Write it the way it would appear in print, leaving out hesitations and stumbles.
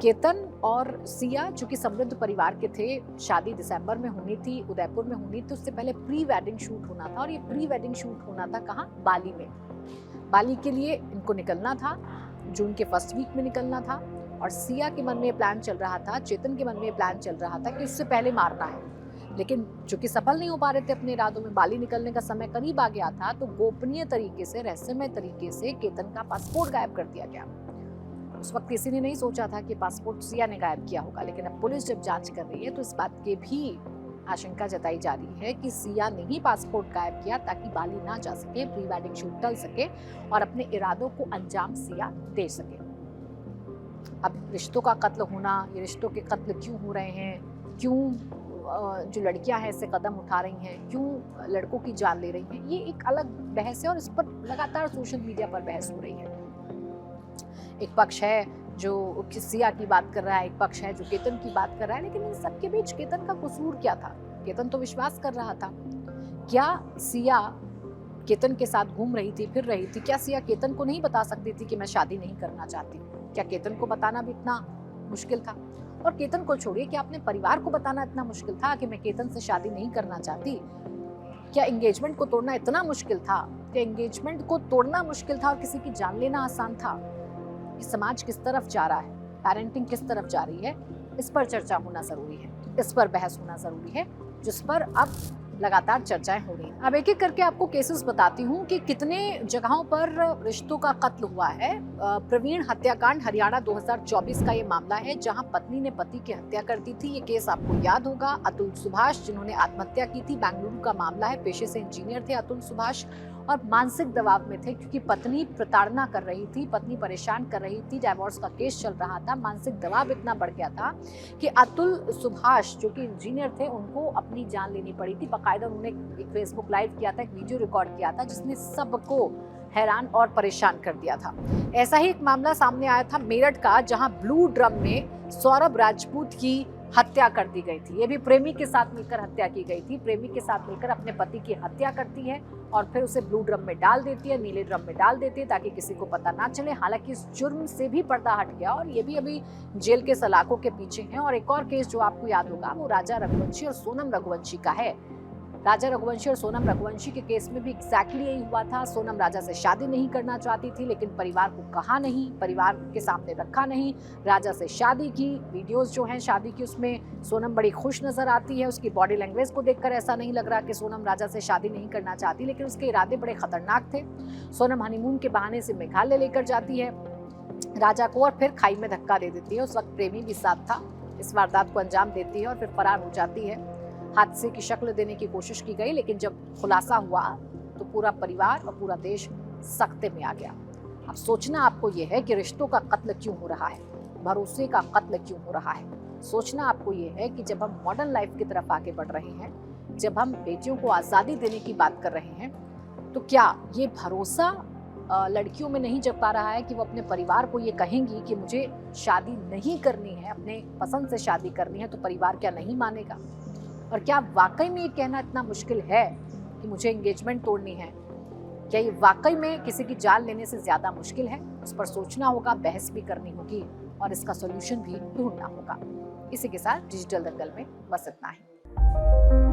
केतन और सिया जो कि समृद्ध परिवार के थे, शादी दिसंबर में होनी थी, उदयपुर में होनी थी। उससे पहले प्री वेडिंग शूट होना था और ये प्री वेडिंग शूट होना था कहाँ? बाली में। बाली के लिए इनको निकलना था, जून के फर्स्ट वीक में निकलना था और सिया के मन में प्लान चल रहा था, चेतन के मन में प्लान चल रहा था कि उससे पहले मारना है। लेकिन चूंकि सफल नहीं हो पा रहे थे अपने इरादों में, बाली निकलने का समय करीब आ गया था, तो गोपनीय तरीके से, रहस्यमय तरीके से केतन का पासपोर्ट गायब कर दिया गया। उस वक्त किसी ने नहीं सोचा था कि पासपोर्ट सिया ने गायब किया होगा, लेकिन अब पुलिस जब जांच कर रही है तो इस बात की भी आशंका जताई जा रही है कि सिया ने ही पासपोर्ट गायब किया ताकि बाली ना जा सके, प्री वेडिंग शूट टल सके और अपने इरादों को अंजाम सिया दे सके। अब रिश्तों का कत्ल होना, ये रिश्तों के कत्ल क्यों हो रहे हैं, क्यों जो लड़कियां हैं इससे कदम उठा रही हैं, क्यों लड़कों की जान ले रही हैं, ये एक अलग बहस है और इस पर लगातार सोशल मीडिया पर बहस हो रही है। एक पक्ष है जो सिया की बात कर रहा है, एक पक्ष है जो केतन की बात कर रहा है, लेकिन इन सबके बीच केतन का कसूर क्या था? केतन तो विश्वास कर रहा था। क्या सिया केतन के साथ घूम रही थी, फिर रही थी? क्या सिया केतन को नहीं बता सकती थी कि मैं शादी नहीं करना चाहती? क्या केतन को बताना भी इतना मुश्किल था? और केतन को छोड़िए, क्या अपने परिवार को बताना इतना मुश्किल था कि मैं केतन से शादी नहीं करना चाहती? क्या एंगेजमेंट को तोड़ना इतना मुश्किल था? क्या एंगेजमेंट को तोड़ना मुश्किल था और किसी की जान लेना आसान था? कि समाज किस तरफ जा रहा है, पेरेंटिंग किस तरफ जा रही है, इस पर चर्चा होना जरूरी है, इस पर बहस होना जरूरी है, जिस पर अब लगातार चर्चाएं हो रही हैं। अब एक एक करके आपको केसेस बताती हूँ कि कितने जगहों पर रिश्तों का कत्ल हुआ है। प्रवीण हत्याकांड हरियाणा 2024 का ये मामला है, जहां पत्नी ने पति की हत्या कर दी थी। ये केस आपको याद होगा, अतुल सुभाष जिन्होंने आत्महत्या की थी, बेंगलुरु का मामला है। पेशे से इंजीनियर थे अतुल सुभाष और मानसिक दबाव में थे क्योंकि पत्नी प्रताड़ना कर रही थी, पत्नी परेशान कर रही थी, डाइवोर्स का केस चल रहा था। मानसिक दबाव इतना बढ़ गया था कि अतुल सुभाष जो कि इंजीनियर थे, उनको अपनी जान लेनी पड़ी थी। बाकायदा उन्होंने एक फेसबुक लाइव किया था, एक वीडियो रिकॉर्ड किया था, जिसने सबको हैरान और परेशान कर दिया था। ऐसा ही एक मामला सामने आया था मेरठ का, जहां ब्लू ड्रम में सौरभ राजपूत की हत्या कर दी गई थी। ये भी प्रेमी के साथ मिलकर हत्या की गई थी। प्रेमी के साथ मिलकर अपने पति की हत्या करती है और फिर उसे ब्लू ड्रम में डाल देती है, नीले ड्रम में डाल देती है ताकि किसी को पता ना चले। हालांकि इस जुर्म से भी पर्दा हट गया और ये भी अभी जेल के सलाखों के पीछे हैं। और एक और केस जो आपको याद होगा, वो राजा रघुवंशी और सोनम रघुवंशी का है। राजा रघुवंशी और सोनम रघुवंशी के केस में भी एग्जैक्टली यही हुआ था। सोनम राजा से शादी नहीं करना चाहती थी, लेकिन परिवार को कहा नहीं, परिवार के सामने रखा नहीं, राजा से शादी की। वीडियोस जो हैं शादी की, उसमें सोनम बड़ी खुश नजर आती है। उसकी बॉडी लैंग्वेज को देखकर ऐसा नहीं लग रहा कि सोनम राजा से शादी नहीं करना चाहती, लेकिन उसके इरादे बड़े खतरनाक थे। सोनम हनीमून के बहाने से मेघालय लेकर जाती है राजा को और फिर खाई में धक्का दे देती है। उस वक्त प्रेमी भी साथ था। इस वारदात को अंजाम देती है और फिर फरार हो जाती है। हादसे की शक्ल देने की कोशिश की गई, लेकिन जब खुलासा हुआ तो पूरा परिवार और पूरा देश सख्ते में आ गया। अब सोचना आपको ये है कि रिश्तों का कत्ल क्यों हो रहा है, भरोसे का कत्ल क्यों हो रहा है। सोचना आपको ये है कि जब हम मॉडर्न लाइफ की तरफ आगे बढ़ रहे हैं, जब हम बेटियों को आज़ादी देने की बात कर रहे हैं, तो क्या ये भरोसा लड़कियों में नहीं जग पा रहा है कि वो अपने परिवार को ये कहेंगी कि मुझे शादी नहीं करनी है, अपने पसंद से शादी करनी है, तो परिवार क्या नहीं मानेगा? और क्या वाकई में ये कहना इतना मुश्किल है कि मुझे एंगेजमेंट तोड़नी है? क्या ये वाकई में किसी की जान लेने से ज्यादा मुश्किल है? उस पर सोचना होगा, बहस भी करनी होगी और इसका सोल्यूशन भी ढूंढना होगा। इसी के साथ डिजिटल दंगल में बस इतना ही।